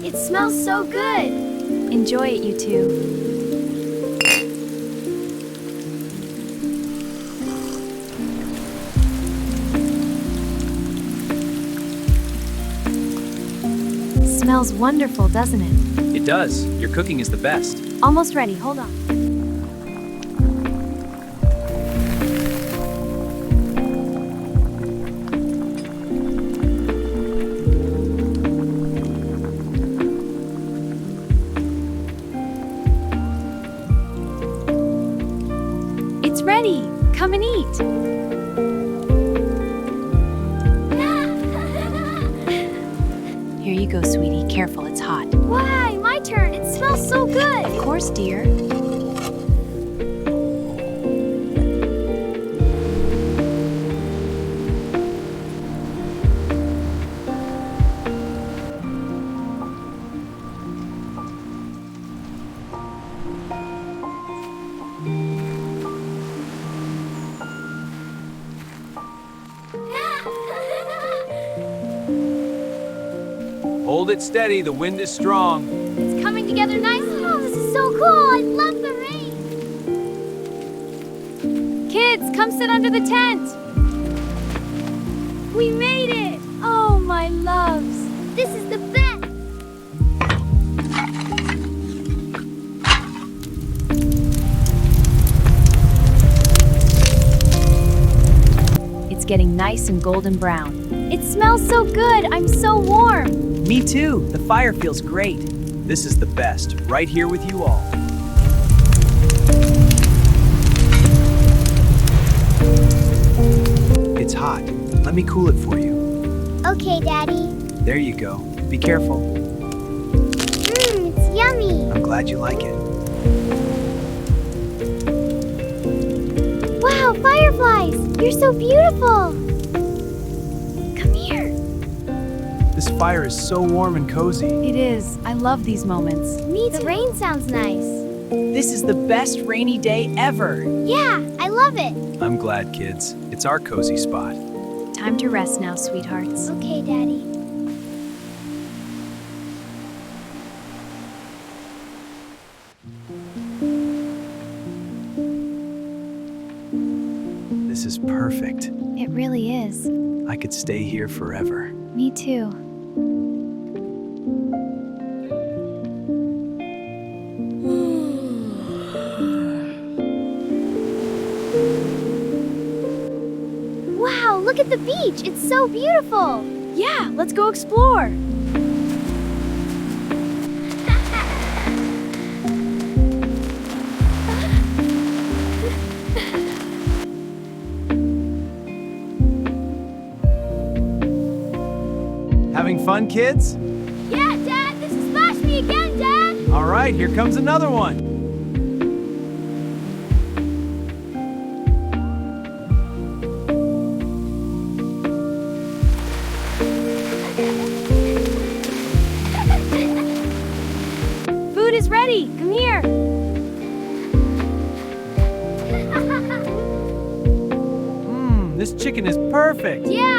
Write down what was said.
It smells so good. Enjoy it, you two. Smells wonderful, doesn't it? It does. Your cooking is the best. Almost ready, hold on. It's ready. Come and eat. Here you go, sweetie. Careful, it's hot. Why, my turn. It smells so good. Of course, dear. Hold it steady, the wind is strong. It's coming together nicely. Oh, this is so cool. I love the rain. Kids, come sit under the tent. We made it. Oh, my loves. This is the best. It's getting nice and golden brown. It smells so good. I'm so warm. Me too. The fire feels great. This is the best, right here with you all. It's hot. Let me cool it for you. Okay, Daddy. There you go. Be careful. It's yummy. I'm glad you like it. Wow, fireflies. You're so beautiful. Come here. This fire is so warm and cozy. It is. I love these moments. Me too. The rain sounds nice. This is the best rainy day ever. Yeah, I love it. I'm glad, kids. It's our cozy spot. Time to rest now, sweethearts. Okay, Daddy. This is perfect. It really is. I could stay here forever. Me too. Wow, look at the beach. It's so beautiful. Yeah, let's go explore. Having fun, kids? Yeah, Dad, this is Smash Me Again, Dad. All right, here comes another one. Food is ready. Come here. This chicken is perfect. Yeah,